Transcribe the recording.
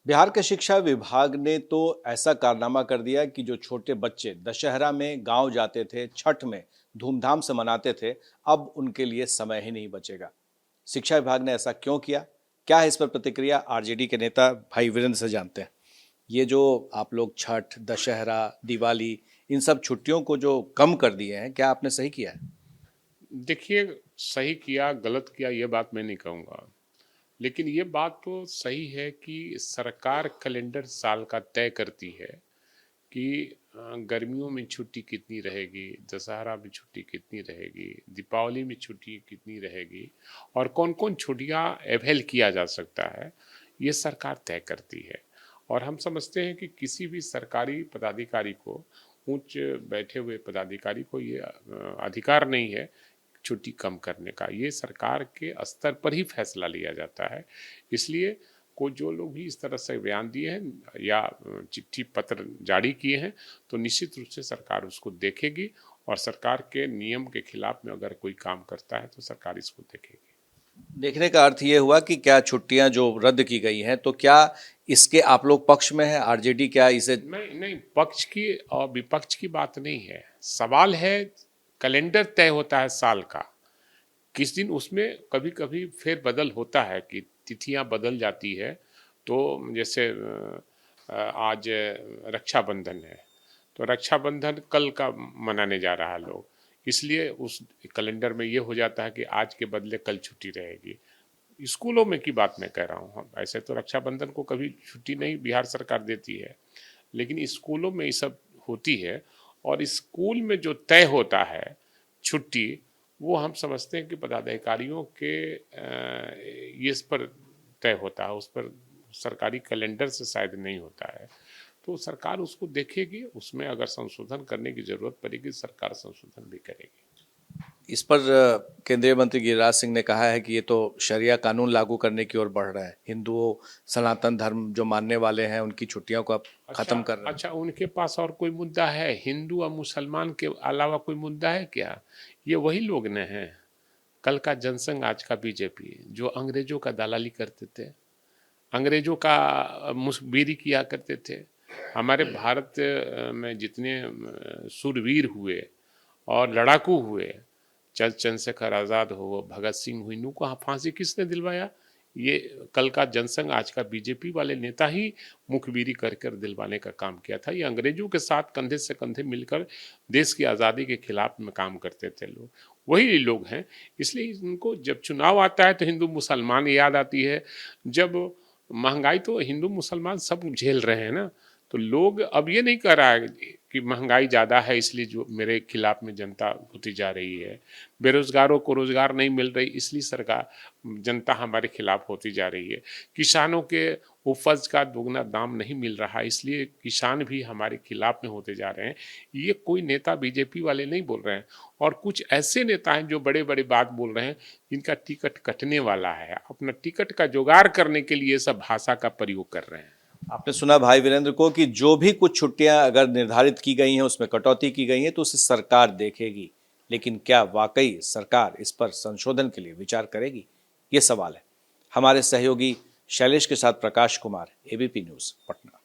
बिहार के शिक्षा विभाग ने तो ऐसा कारनामा कर दिया कि जो छोटे बच्चे दशहरा में गांव जाते थे, छठ में धूमधाम से मनाते थे, अब उनके लिए समय ही नहीं बचेगा। शिक्षा विभाग ने ऐसा क्यों किया? क्या है इस पर प्रतिक्रिया? आरजेडी के नेता भाई वीरेंद्र से जानते हैं। ये जो आप लोग छठ, दशहरा, दिवाली, इन सब छुट्टियों को जो कम कर दिए हैं, क्या आपने सही किया है? देखिए, सही किया गलत किया ये बात मैं नहीं कहूँगा। लेकिन ये बात तो सही है कि सरकार कैलेंडर साल का तय करती है कि गर्मियों में छुट्टी कितनी रहेगी, दशहरा में छुट्टी कितनी रहेगी, दीपावली में छुट्टी कितनी रहेगी और कौन कौन छुट्टियाँ अवेल किया जा सकता है, ये सरकार तय करती है। और हम समझते हैं कि किसी भी सरकारी पदाधिकारी को, ऊंच बैठे हुए पदाधिकारी को ये अधिकार नहीं है छुट्टी कम करने का। ये सरकार के स्तर पर ही फैसला लिया जाता है। इसलिए को जो लोग भी इस तरह से बयान दिए हैं या चिट्ठी पत्र जारी किए हैं, तो निश्चित रूप से सरकार उसको देखेगी और सरकार के नियम के खिलाफ में अगर कोई काम करता है तो सरकार इसको देखेगी। देखने का अर्थ ये हुआ कि क्या छुट्टियां जो रद्द की गई हैं, तो क्या इसके आप लोग पक्ष में है? आरजेडी क्या इसे? नहीं नहीं, पक्ष की और विपक्ष की बात नहीं है। सवाल है, कैलेंडर तय होता है साल का, किस दिन उसमें कभी कभी फेरबदल होता है कि तिथियां बदल जाती है। तो जैसे आज रक्षाबंधन है, तो रक्षाबंधन कल का मनाने जा रहा है लोग, इसलिए उस कैलेंडर में ये हो जाता है कि आज के बदले कल छुट्टी रहेगी। स्कूलों में की बात मैं कह रहा हूँ, हम ऐसे तो रक्षाबंधन को कभी छुट्टी नहीं बिहार सरकार देती है, लेकिन स्कूलों में ये सब होती है। और स्कूल में जो तय होता है छुट्टी, वो हम समझते हैं कि पदाधिकारियों के ये इस पर तय होता है, उस पर सरकारी कैलेंडर से शायद नहीं होता है। तो सरकार उसको देखेगी, उसमें अगर संशोधन करने की जरूरत पड़ेगी सरकार संशोधन भी करेगी। इस पर केंद्रीय मंत्री गिरिराज सिंह ने कहा है कि ये तो शरिया कानून लागू करने की ओर बढ़ रहा है। हिंदुओं, सनातन धर्म जो मानने वाले हैं, उनकी छुट्टियों को अब अच्छा खत्म कर रहे हैं। अच्छा, उनके पास और कोई मुद्दा है? हिंदू और मुसलमान के अलावा कोई मुद्दा है क्या? ये वही लोग न हैं, कल का जनसंघ आज का बीजेपी, जो अंग्रेजों का दलाली करते थे, अंग्रेजों का मुखबिरी किया करते थे। हमारे भारत में जितने शूरवीर हुए और लड़ाकू हुए, चंद्रशेखर आज़ाद हो, भगत सिंह हुई, इनको फांसी किसने दिलवाया? ये कल का जनसंघ आज का बीजेपी वाले नेता ही मुखबिरी कर कर दिलवाने का काम किया था। ये अंग्रेजों के साथ कंधे से कंधे मिलकर देश की आज़ादी के खिलाफ में काम करते थे लोग, वही लोग हैं। इसलिए इनको जब चुनाव आता है तो हिंदू मुसलमान याद आती है। जब महंगाई तो हिंदू मुसलमान सब झेल रहे हैं ना, तो लोग अब ये नहीं कर रहा है कि महंगाई ज़्यादा है इसलिए जो मेरे खिलाफ में जनता होती जा रही है, बेरोजगारों को रोजगार नहीं मिल रही इसलिए सरकार जनता हमारे खिलाफ होती जा रही है, किसानों के उपज का दोगुना दाम नहीं मिल रहा इसलिए किसान भी हमारे खिलाफ में होते जा रहे हैं। ये कोई नेता बीजेपी वाले नहीं बोल रहे हैं, और कुछ ऐसे नेता हैं जो बड़े बड़े बात बोल रहे हैं जिनका टिकट कटने वाला है, अपना टिकट का जुगाड़ करने के लिए सब भाषा का प्रयोग कर रहे हैं। आपने सुना भाई वीरेंद्र को कि जो भी कुछ छुट्टियां अगर निर्धारित की गई हैं, उसमें कटौती की गई है, तो उसे सरकार देखेगी। लेकिन क्या वाकई सरकार इस पर संशोधन के लिए विचार करेगी? ये सवाल है। हमारे सहयोगी शैलेश के साथ प्रकाश कुमार, एबीपी न्यूज़, पटना।